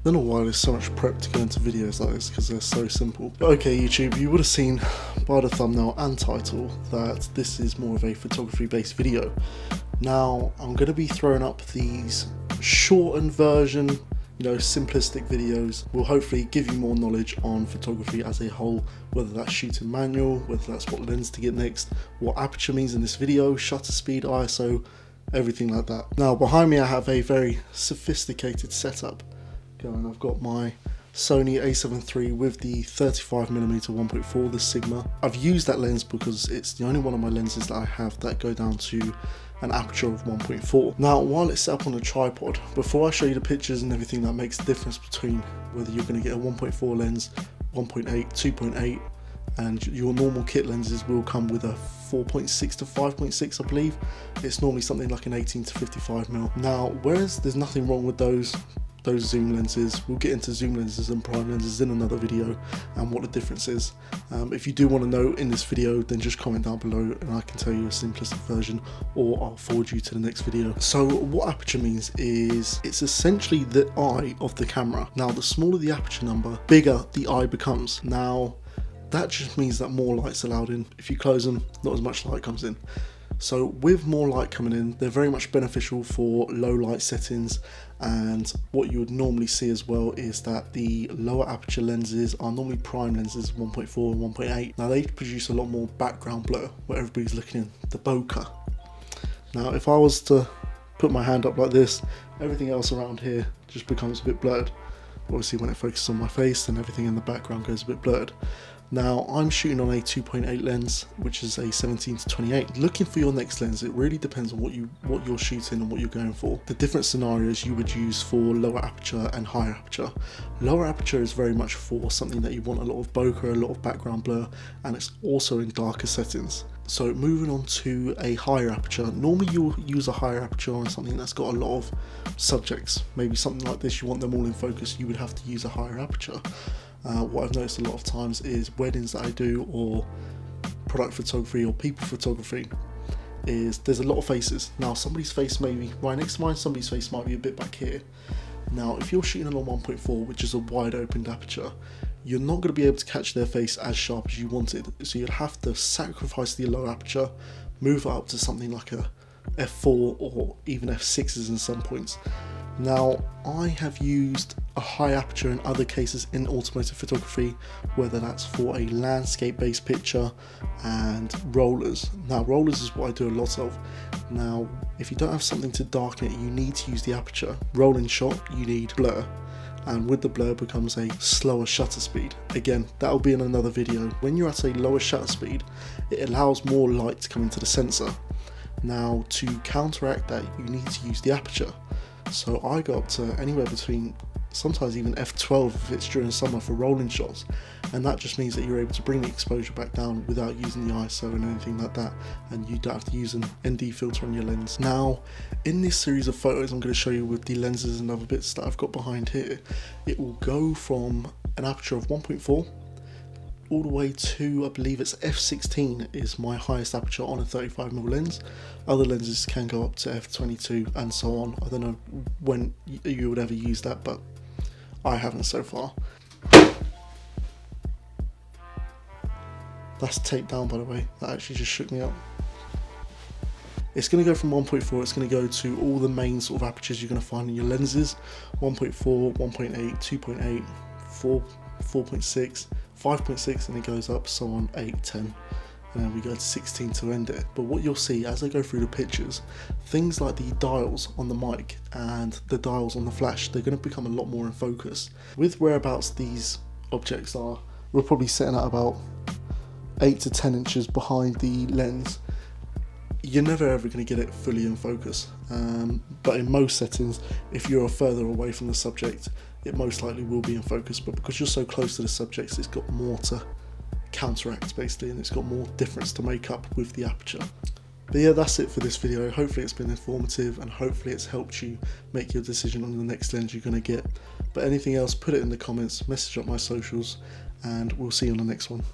don't know why there's so much prep to go into videos like this, because they're so simple. But okay, YouTube, you would have seen by the thumbnail and title that this is more of a photography based video. Now I'm going to be throwing up these shortened version, simplistic videos will hopefully give you more knowledge on photography as a whole, whether that's shooting manual, whether that's what lens to get next, what aperture means in this video, shutter speed, ISO, everything like that. Now behind me I have a very sophisticated setup going. I've got my Sony A7III with the 35mm 1.4, the Sigma. I've used that lens because it's the only one of my lenses that I have that go down to an aperture of 1.4. Now while it's set up on a tripod, before I show you the pictures and everything that makes the difference between whether you're going to get a 1.4 lens, 1.8, 2.8, and your normal kit lenses will come with a 4.6 to 5.6 I believe. It's normally something like an 18 to 55mm. Now whereas there's nothing wrong with those zoom lenses, we'll get into zoom lenses and prime lenses in another video and what the difference is. If you do want to know in this video, then just comment down below and I can tell you a simplistic version, or I'll forward you to the next video. So what aperture means is it's essentially the eye of the camera. Now the smaller the aperture number, bigger the eye becomes. Now that just means that more light's allowed in. If you close them, not as much light comes in. So with more light coming in, they're very much beneficial for low light settings, and what you would normally see as well is that the lower aperture lenses are normally prime lenses, 1.4 and 1.8. Now they produce a lot more background blur where everybody's looking in, the bokeh. Now if I was to put my hand up like this, everything else around here just becomes a bit blurred. Obviously when it focuses on my face, then everything in the background goes a bit blurred. Now I'm shooting on a 2.8 lens, which is a 17 to 28. Looking for your next lens, it really depends on what you're shooting and what you're going for. The different scenarios you would use for lower aperture and higher aperture. Lower aperture is very much for something that you want a lot of bokeh, a lot of background blur, and it's also in darker settings. So moving on to a higher aperture, normally you'll use a higher aperture on something that's got a lot of subjects. Maybe something like this, you want them all in focus, you would have to use a higher aperture. What I've noticed a lot of times is weddings that I do, or product photography or people photography, is there's a lot of faces. Now somebody's face may be right next to mine, somebody's face might be a bit back here. Now if you're shooting on 1.4, which is a wide opened aperture, you're not going to be able to catch their face as sharp as you wanted, so you'd have to sacrifice the low aperture, move it up to something like a f4 or even f6s in some points. Now I have used a high aperture in other cases in automotive photography, whether that's for a landscape based picture and rollers. Now rollers is what I do a lot of. Now if you don't have something to darken it, you need to use the aperture. Rolling shot, you need blur, and with the blur becomes a slower shutter speed. Again, that'll be in another video. When you're at a lower shutter speed, it allows more light to come into the sensor. Now to counteract that, you need to use the aperture. So I go up to anywhere between sometimes even f12 if it's during summer for rolling shots, and that just means that you're able to bring the exposure back down without using the ISO and anything like that, and you don't have to use an ND filter on your lens. Now in this series of photos I'm going to show you with the lenses and other bits that I've got behind here, it will go from an aperture of 1.4 all the way to, I believe it's f16 is my highest aperture on a 35mm lens. Other lenses can go up to f22 and so on. I don't know when you would ever use that, but I haven't so far. That's taped down, by the way. That actually just shook me up. It's going to go from 1.4, it's going to go to all the main sort of apertures you're going to find in your lenses. 1.4, 1.8, 2.8, 4, 4.6, 5.6, and it goes up, so on 8, 10, and then we go to 16 to end it. But what you'll see as I go through the pictures, things like the dials on the mic and the dials on the flash, they're going to become a lot more in focus. With whereabouts these objects are, we're probably sitting at about 8 to 10 inches behind the lens. You're never ever going to get it fully in focus, but in most settings, if you're further away from the subject, it most likely will be in focus, but because you're so close to the subjects, it's got more to counteract basically, and it's got more difference to make up with the aperture. But yeah, that's it for this video. Hopefully it's been informative and hopefully it's helped you make your decision on the next lens you're going to get. But anything else, put it in the comments, message up my socials, and we'll see you on the next one.